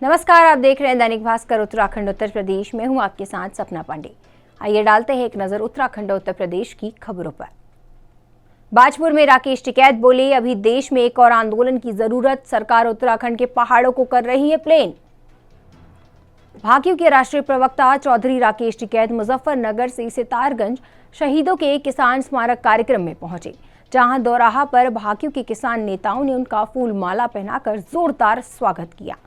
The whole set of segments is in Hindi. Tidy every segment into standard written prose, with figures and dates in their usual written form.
नमस्कार, आप देख रहे हैं दैनिक भास्कर उत्तराखंड उत्तर प्रदेश में हूं आपके साथ सपना पांडे। आइए डालते हैं एक नजर उत्तराखंड उत्तर प्रदेश की खबरों पर। बाजपुर में राकेश टिकैत बोले, अभी देश में एक और आंदोलन की जरूरत, सरकार उत्तराखंड के पहाड़ों को कर रही है प्लेन। भाकियू के राष्ट्रीय प्रवक्ता चौधरी राकेश टिकैत मुजफ्फरनगर से सितारगंज शहीदों के किसान स्मारक कार्यक्रम में पहुंचे, जहां दोराहा पर भाकियू के किसान नेताओं ने उनका फूल माला पहनाकर जोरदार स्वागत किया।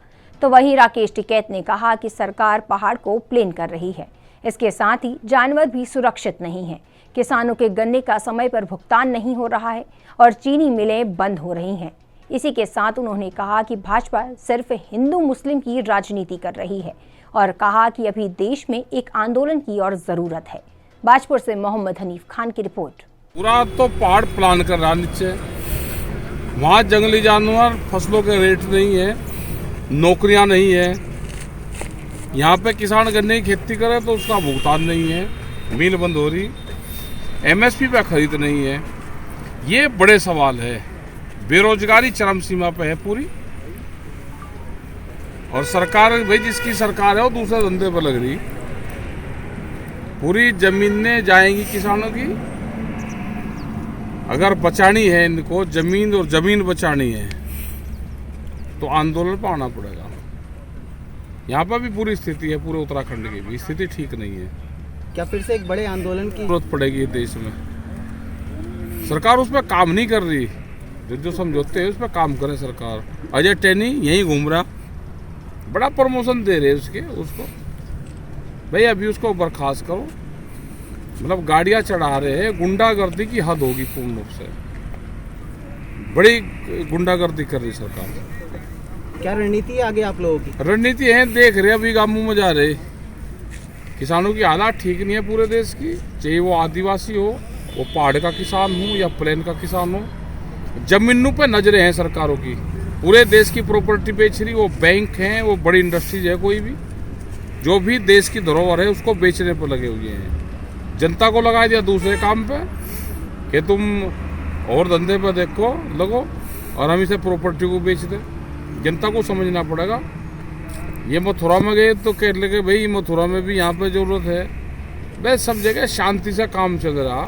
तो वहीं राकेश टिकैत ने कहा कि सरकार पहाड़ को प्लेन कर रही है, इसके साथ ही जानवर भी सुरक्षित नहीं है। किसानों के गन्ने का समय पर भुगतान नहीं हो रहा है और चीनी मिलें बंद हो रही हैं। इसी के साथ उन्होंने कहा कि भाजपा सिर्फ हिंदू मुस्लिम की राजनीति कर रही है और कहा कि अभी देश में एक आंदोलन की और जरूरत है। बाजपुर से मोहम्मद हनीफ खान की रिपोर्ट। पूरा तो पहाड़ प्लान कर रहा नीचे, वहाँ जंगली जानवर, फसलों के रेट नहीं है, नौकरियां नहीं है। यहाँ पे किसान गन्ने की खेती करे तो उसका भुगतान नहीं है, मिल बंद हो रही, एमएसपी पे खरीद नहीं है। ये बड़े सवाल है। बेरोजगारी चरम सीमा पे है पूरी, और सरकार भाई जिसकी सरकार है वो दूसरे धंधे पर लग रही। पूरी जमीनें जाएंगी किसानों की। अगर बचानी है इनको जमीन, और जमीन बचानी है तो आंदोलन पर आना पड़ेगा। यहाँ पर भी पूरी स्थिति है, पूरे उत्तराखंड की भी स्थिति ठीक नहीं है। क्या फिर से एक बड़े आंदोलन की जरूरत पड़ेगी देश में? सरकार उस पर काम नहीं कर रही। जो समझौते हैं उस पर काम करे सरकार। अजय टैनी यहीं घूम रहा, बड़ा प्रमोशन दे रहे उसको भाई अभी उसको बर्खास्त करो। मतलब गाड़ियां चढ़ा रहे हैं, गुंडागर्दी की हद होगी पूर्ण रूप से। बड़ी गुंडागर्दी कर रही सरकार। क्या रणनीति है आगे आप लोगों की? रणनीति है, देख रहे अभी गांवों में जा रहे। किसानों की हालात ठीक नहीं है पूरे देश की, चाहे वो आदिवासी हो, वो पहाड़ का किसान हो या प्लेन का किसान हो। जमीनों पे नजरें हैं सरकारों की, पूरे देश की प्रॉपर्टी बेच रही। वो बैंक हैं, वो बड़ी इंडस्ट्रीज है, कोई भी जो भी देश की धरोहर है उसको बेचने पर लगे हुए हैं। जनता को लगा दिया दूसरे काम पे कि तुम और धंधे पे देखो लगो और हम इसे प्रॉपर्टी को बेच दे। जनता को समझना पड़ेगा। ये मथुरा में गए तो कह लगे भाई मथुरा में भी यहाँ पे जरूरत है। भाई सब जगह शांति से काम चल रहा।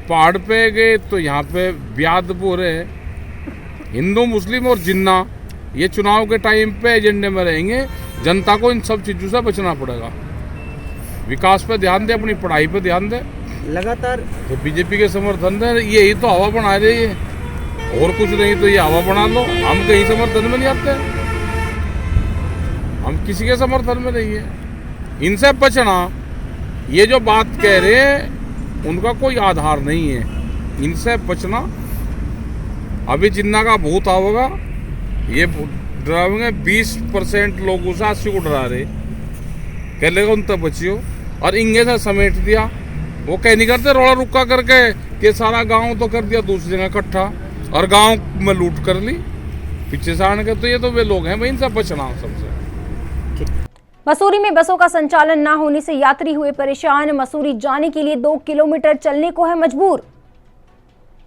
पहाड़ पे गए तो यहाँ पे ब्याद बो रहे हैं। हिंदू मुस्लिम और जिन्ना ये चुनाव के टाइम पे एजेंडे में रहेंगे। जनता को इन सब चीजों से बचना पड़ेगा। विकास पे ध्यान दे, अपनी पढ़ाई पे ध्यान दे। लगातार तो बीजेपी के समर्थन है, यही तो हवा बना रही है, और कुछ नहीं तो ये हवा बना लो। हम कहीं समर्थन में नहीं आते, हम किसी के समर्थन में नहीं है। इनसे बचना, ये जो बात कह रहे हैं उनका कोई आधार नहीं है। इनसे बचना। अभी जिन्ना का भूत आओगा, ये डरावेंगे। 20% लोगों से 80 को डरा रहे, कह लेगा उन तक बचियो, और इंगे से समेट दिया। वो कह नहीं करते रोड़ा रुक्का करके कि सारा गांव तो कर दिया दूसरी जगह इकट्ठा और गांव में लूट कर ली पीछे से आने के। तो ये तो वे लोग हैं भाई, इनसे बचना सबसे। मसूरी में बसों का संचालन न होने से यात्री हुए परेशान। मसूरी जाने के लिए 2 किलोमीटर चलने को है मजबूर।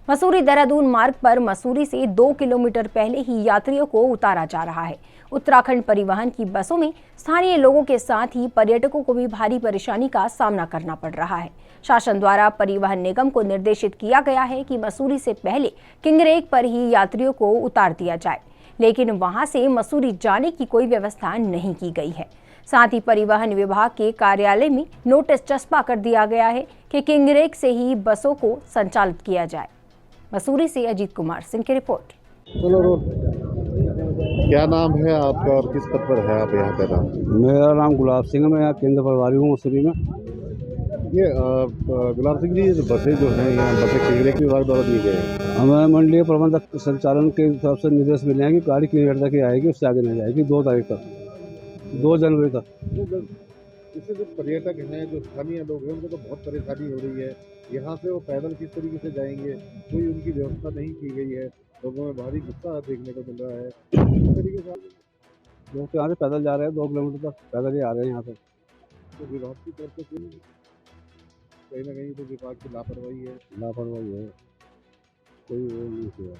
मसूरी देहरादून मार्ग पर मसूरी से 2 किलोमीटर पहले ही यात्रियों को उतारा जा रहा है। उत्तराखंड परिवहन की बसों में स्थानीय लोगों के साथ ही पर्यटकों को भी भारी परेशानी का सामना करना पड़ रहा है। शासन द्वारा परिवहन निगम को निर्देशित किया गया है कि मसूरी से पहले किंगरेक पर ही यात्रियों को उतार दिया जाए, लेकिन वहां से मसूरी जाने की कोई व्यवस्था नहीं की गई है। साथ ही परिवहन विभाग के कार्यालय में नोटिस चस्पा कर दिया गया है कि किंगरेक से ही बसों को संचालित किया जाए। मसूरी से अजीत कुमार सिंह की रिपोर्ट। क्या नाम है आपका और किस पद पर है आप यहाँ पे? मेरा नाम गुलाब सिंह है, मैं यहाँ केंद्र प्रभारी हूँ मसूरी में। ये गुलाब सिंह जी, बसें जो हैं यहाँ बसें किंगरेक विभाग द्वारा दी गई हैं। हमें मंडलीय प्रबंधक संचालन के हिसाब से निर्देश मिले हैं कि गाड़ी किंगरेक तक ही आएगी, उससे आगे नहीं जाएगी। 2 तारीख तक, 2 जनवरी तक। इससे जो पर्यटक हैं, जो स्थानीय लोग हैं, उनको तो बहुत परेशानी हो रही है। यहाँ से वो पैदल किस तरीके से जाएंगे, कोई उनकी व्यवस्था नहीं की गई है। लोगों में भारी गुस्सा देखने को मिल रहा है। इस तरीके से लोग तो यहाँ से पैदल जा रहे हैं, 2 किलोमीटर तक पैदल ही आ रहे हैं यहाँ से। तो विभाग की तरफ से कहीं ना कहीं तो विभाग की लापरवाही है। कोई वो नहीं किया।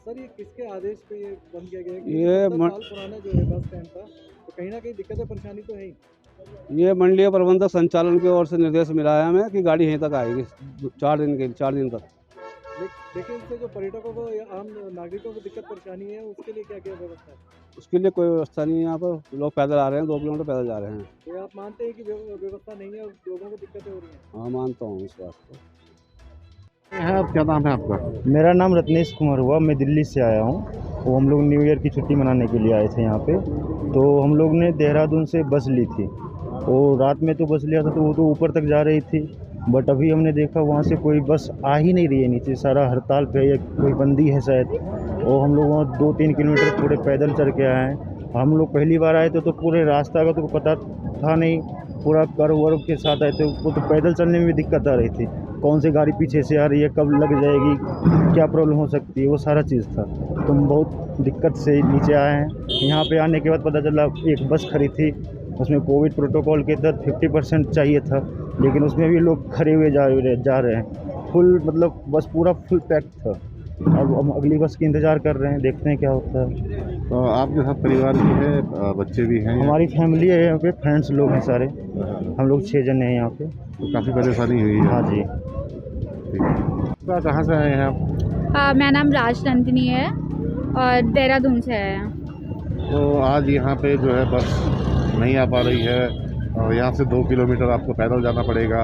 सर ये किसके आदेश पे ये बंद किया गया है? ये 10 साल पुराना जो है बस स्टैंड का, तो कहीं ना कहीं दिक्कत परेशानी तो है ही। ये मंडलीय प्रबंधक संचालन की ओर से निर्देश मिला है हमें कि गाड़ी यहीं तक आएगी 4 दिन तक। लेकिन इससे जो पर्यटकों को या आम नागरिकों को दिक्कत परेशानी है, उसके लिए क्या क्या व्यवस्था है? उसके लिए कोई व्यवस्था नहीं है। यहाँ पर लोग पैदल आ रहे हैं, 2 किलोमीटर पैदल जा रहे हैं। तो आप मानते हैं कि व्यवस्था नहीं है और लोगों को दिक्कतें हो रही हैं? हाँ, मानता हूँ इस बात को। क्या नाम है आपका? मेरा नाम रत्नेश कुमार हुआ, मैं दिल्ली से आया हूँ। वो हम लोग न्यू ईयर की छुट्टी मनाने के लिए आए थे यहाँ पे। तो हम लोग ने देहरादून से बस ली थी, और रात में तो बस लिया था तो वो तो ऊपर तक जा रही थी, बट अभी हमने देखा वहाँ से कोई बस आ ही नहीं रही है नीचे, सारा हड़ताल पे है या कोई बंदी है शायद। और हम लोग वहाँ 2-3 किलोमीटर पूरे पैदल चल के आए हैं। हम लोग पहली बार आए थे तो पूरे रास्ता का तो पता था नहीं, पूरा कर्व वर्व के साथ आए थे, वो तो पैदल चलने में भी दिक्कत आ रही थी, कौन सी गाड़ी पीछे से आ रही है, कब लग जाएगी, क्या प्रॉब्लम हो सकती है, वो सारा चीज़ था। तो हम बहुत दिक्कत से नीचे आए हैं। यहाँ पे आने के बाद पता चला एक बस खड़ी थी, उसमें कोविड प्रोटोकॉल के तहत 50% चाहिए था, लेकिन उसमें भी लोग खड़े हुए जा रहे हैं। फुल मतलब बस पूरा फुल पैक था। अब हम अगली बस की इंतज़ार कर रहे हैं, देखते हैं क्या होता है। तो आपके साथ परिवार भी है, बच्चे भी हैं? हमारी फैमिली है यहाँ पे, फ्रेंड्स लोग हैं सारे, हम लोग 6 जने हैं यहाँ पे। तो काफ़ी परेशानी हुई है? हाँ जी। ठीक। कहाँ से आए हैं आप? मेरा नाम राजनंदिनी है और देहरादून से आए हैं। तो आज यहाँ पे जो है बस नहीं आ पा रही है, और यहाँ से 2 किलोमीटर आपको पैदल जाना पड़ेगा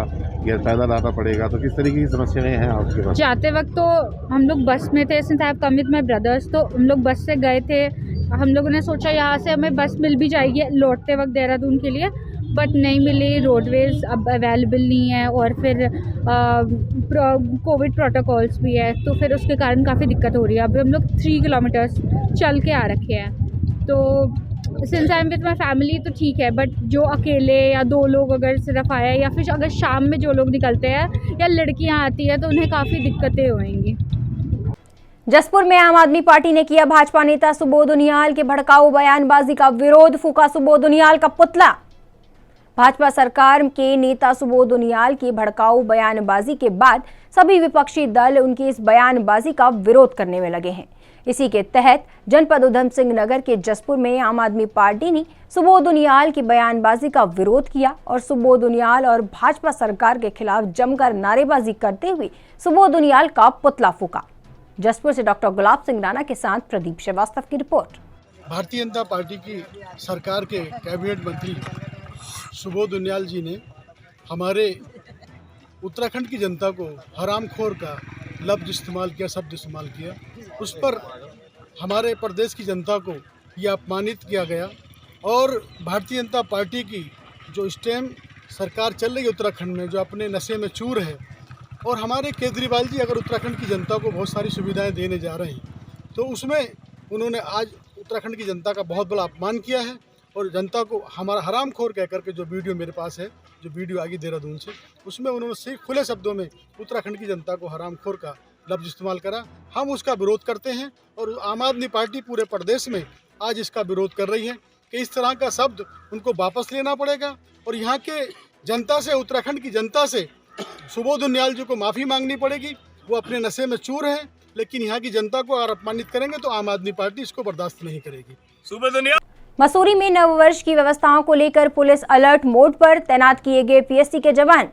या पैदल आना पड़ेगा, तो किस तरीके की समस्याएं हैं आपके पास? जाते वक्त तो हम लोग बस में थे, since I have come with my brothers, तो हम लोग बस से गए थे। हम लोगों ने सोचा यहाँ से हमें बस मिल भी जाएगी लौटते वक्त देहरादून के लिए, बट नहीं मिली। रोडवेज़ अब अवेलेबल नहीं है, और फिर कोविड प्रोटोकॉल्स भी है, तो फिर उसके कारण काफ़ी दिक्कत हो रही है। अभी हम लोग 3 किलोमीटर्स चल के आ रखे हैं। तो since I am with my family तो ठीक है, बट जो अकेले या 2 लोग अगर सिर्फ आए, या फिर अगर शाम में जो लोग निकलते हैं या लड़कियां आती है, तो उन्हें काफ़ी दिक्कतें होंगी। जसपुर में आम आदमी पार्टी ने किया भाजपा नेता सुबोध उनियाल के भड़काऊ बयानबाजी का विरोध, फूका सुबोध उनियाल का पुतला। भाजपा सरकार के नेता सुबोध उनियाल की भड़काऊ बयानबाजी के बाद सभी विपक्षी दल उनकी इस बयानबाजी का विरोध करने में लगे हैं। इसी के तहत जनपद उधम सिंह नगर के जसपुर में आम आदमी पार्टी ने सुबोध उनियाल की बयानबाजी का विरोध किया और सुबोध उनियाल और भाजपा सरकार के खिलाफ जमकर नारेबाजी करते हुए सुबोध उनियाल का पुतला फूका। जसपुर से डॉक्टर गुलाब सिंह राणा के साथ प्रदीप श्रीवास्तव की रिपोर्ट। भारतीय जनता पार्टी की सरकार के कैबिनेट मंत्री सुबोध उनियाल जी ने हमारे उत्तराखंड की जनता को हरामखोर का लफ्ज़ इस्तेमाल किया, शब्द इस्तेमाल किया। उस पर हमारे प्रदेश की जनता को ये अपमानित किया गया, और भारतीय जनता पार्टी की जो स्टेम सरकार चल रही है उत्तराखंड में, जो अपने नशे में चूर है, और हमारे केजरीवाल जी अगर उत्तराखंड की जनता को बहुत सारी सुविधाएं देने जा रहे हैं, तो उसमें उन्होंने आज उत्तराखंड की जनता का बहुत बड़ा अपमान किया है, और जनता को हमारा हरामखोर कह करके जो वीडियो मेरे पास है, जो वीडियो आ गई देहरादून से, उसमें उन्होंने सिर्फ खुले शब्दों में उत्तराखंड की जनता को हरामखोर का लफ्ज़ इस्तेमाल करा। हम उसका विरोध करते हैं, और आम आदमी पार्टी पूरे प्रदेश में आज इसका विरोध कर रही है कि इस तरह का शब्द उनको वापस लेना पड़ेगा, और यहाँ के जनता से, उत्तराखंड की जनता से सुबोध उनियाल जी को माफ़ी मांगनी पड़ेगी। वो अपने नशे में चूर हैं, लेकिन यहाँ की जनता को अगर अपमानित करेंगे तो आम आदमी पार्टी इसको बर्दाश्त नहीं करेगी। सुबोध उनियाल। मसूरी में नववर्ष की व्यवस्थाओं को लेकर पुलिस अलर्ट मोड पर, तैनात किए गए पीएससी के जवान।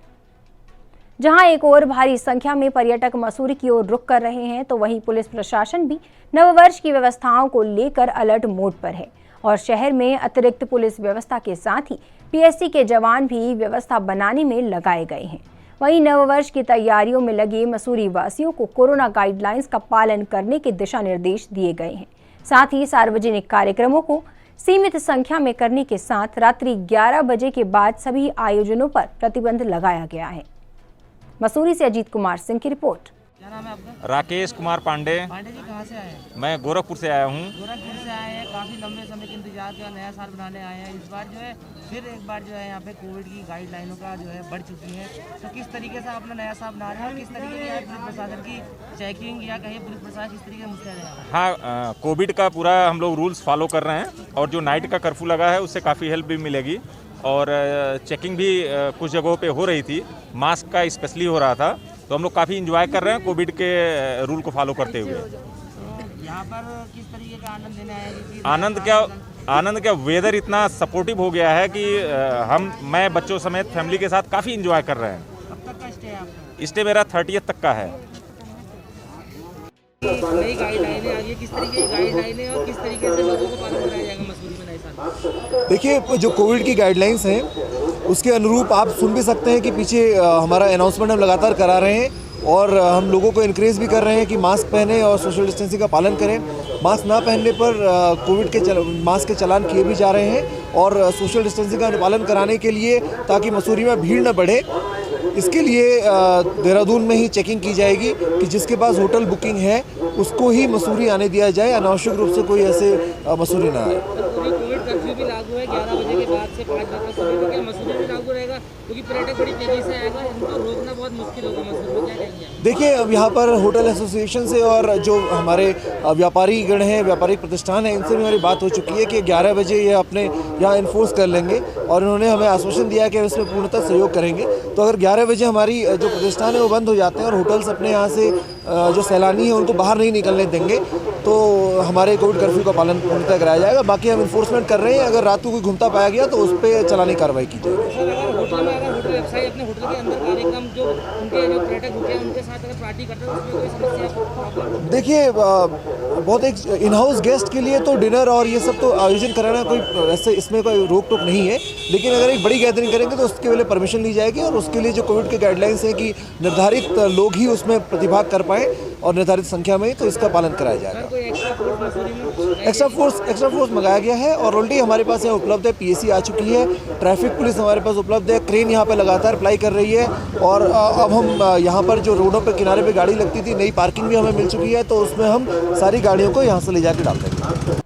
जहां एक और भारी संख्या में पर्यटक मसूरी की ओर रुख कर रहे हैं, तो वहीं पुलिस प्रशासन भी नववर्ष की व्यवस्थाओं को लेकर अलर्ट मोड पर है, और शहर में अतिरिक्त पुलिस व्यवस्था के साथ ही पीएससी के जवान भी व्यवस्था बनाने में लगाए गए हैं। वहीं नववर्ष की तैयारियों में लगे मसूरी वासियों को कोरोना गाइडलाइंस का पालन करने के दिशा निर्देश दिए गए हैं। साथ ही सार्वजनिक कार्यक्रमों को सीमित संख्या में करने के साथ रात्रि 11 बजे के बाद सभी आयोजनों पर प्रतिबंध लगाया गया है। मसूरी से अजीत कुमार सिंह की रिपोर्ट। क्या नाम है आपका? राकेश कुमार पांडे। पांडे जी कहाँ से आए हैं? मैं गोरखपुर से आया हूँ। गोरखपुर से आए हैं, काफ़ी लंबे समय के इंतजार किया, नया साल बनाने आए हैं। इस बार जो है फिर एक बार जो है यहाँ पे कोविड की गाइडलाइनों का जो है बढ़ चुकी है, तो किस तरीके से आप अपना नया साल बना रहे हैं, और किस तरीके की पुलिस प्रशासन की चेकिंग या कहीं पुलिस प्रशासन किस तरीके से मुस्तैद है? हाँ, कोविड का पूरा हम लोग रूल्स फॉलो कर रहे हैं, और जो नाइट का कर्फ्यू लगा है उससे काफ़ी हेल्प भी मिलेगी, और चेकिंग भी कुछ जगहों पे हो रही थी, मास्क का स्पेशली हो रहा था, तो हम लोग काफ़ी इंजॉय कर रहे हैं कोविड के रूल को फॉलो करते हुए। यहाँ पर किस तरीके का आनंद लेने आए हैं? क्योंकि आनंद क्या वेदर इतना सपोर्टिव हो गया है कि मैं बच्चों समेत फैमिली के साथ काफ़ी इंजॉय कर रहे हैं। कब तक का स्टे है आपका? स्टे मेरा 30th तक का है। नई गाइडलाइनें आ गई, किस तरीके की गाइडलाइनें और किस तरीके से लोगों को पालन कराया जाएगा मसूरी में नए साल? देखिए, जो कोविड की गाइडलाइंस हैं उसके अनुरूप आप सुन भी सकते हैं कि पीछे हमारा अनाउंसमेंट हम लगातार करा रहे हैं और हम लोगों को इनक्रेज भी कर रहे हैं कि मास्क पहने और सोशल डिस्टेंसिंग का पालन करें। मास्क ना पहनने पर कोविड के मास्क के चालान किए भी जा रहे हैं और सोशल डिस्टेंसिंग का पालन कराने के लिए ताकि मसूरी में भीड़ न बढ़े, इसके लिए देहरादून में ही चेकिंग की जाएगी कि जिसके पास होटल बुकिंग है उसको ही मसूरी आने दिया जाए, अनावश्यक रूप से कोई ऐसे मसूरी ना आए। कोविड कर्फ्यू भी लागू है 11 बजे के बाद से 5 बजे तक, तो क्या मसूरी में लागू रहेगा? क्योंकि पर्यटक बड़ी तेजी से आएगा, इनको रोकना बहुत मुश्किल होगा मसूरी में, क्या कहेंगे आप? देखिए, अब यहाँ पर होटल एसोसिएशन से और जो हमारे व्यापारी गण हैं, व्यापारिक प्रतिष्ठान हैं, इनसे भी हमारी बात हो चुकी है कि 11 बजे ये अपने यहाँ इन्फोर्स कर लेंगे और उन्होंने हमें आश्वासन दिया है कि इसमें पूर्णतः सहयोग करेंगे। तो अगर 11 बजे हमारी जो प्रतिष्ठान है वो बंद हो जाते हैं और होटल्स अपने यहाँ से जो सैलानी हैं उनको बाहर नहीं निकलने देंगे तो हमारे कोविड कर्फ्यू का पालन पूर्णतः कराया जाएगा। बाकी हम इन्फोर्समेंट कर रहे हैं, अगर रात को कोई घूमता पाया गया तो उस पर चालानी कार्रवाई की जाएगी। होटल व्यवसायी अपने होटल के अंदर कार्यक्रम जो उनके जो पर्यटक रुके हैं उनके साथ अगर पार्टी करते हैं उसमें कोई समस्या? देखिए, बहुत एक इन हाउस गेस्ट के लिए तो डिनर और ये सब तो आयोजन कराना कोई ऐसे इसमें कोई रोक टोक नहीं है, लेकिन अगर एक बड़ी गैदरिंग करेंगे तो उसके लिए परमिशन ली जाएगी और उसके लिए जो कोविड के गाइडलाइंस हैं कि निर्धारित लोग ही उसमें प्रतिभाग कर पाएँ और निर्धारित संख्या में, तो इसका पालन कराया जाएगा। कोई एक्स्ट्रा फोर्स मंगाया गया है और ऑलरेडी हमारे पास यहाँ उपलब्ध है, पीएसी आ चुकी है, ट्रैफिक पुलिस हमारे पास उपलब्ध है, क्रेन यहाँ पे लगातार अप्लाई कर रही है और अब हम यहाँ पर जो रोडों पे किनारे पे गाड़ी लगती थी, नई पार्किंग भी हमें मिल चुकी है, तो उसमें हम सारी गाड़ियों को यहाँ से ले जाकर डाल देंगे।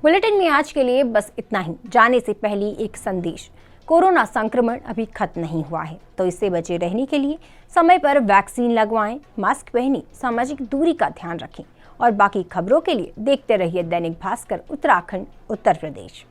बुलेटिन में आज के लिए बस इतना ही। जाने से पहले एक संदेश, कोरोना संक्रमण अभी खत्म नहीं हुआ है, तो इससे बचे रहने के लिए समय पर वैक्सीन लगवाएं, मास्क पहनें, सामाजिक दूरी का ध्यान रखें और बाकी खबरों के लिए देखते रहिए दैनिक भास्कर उत्तराखंड उत्तर प्रदेश।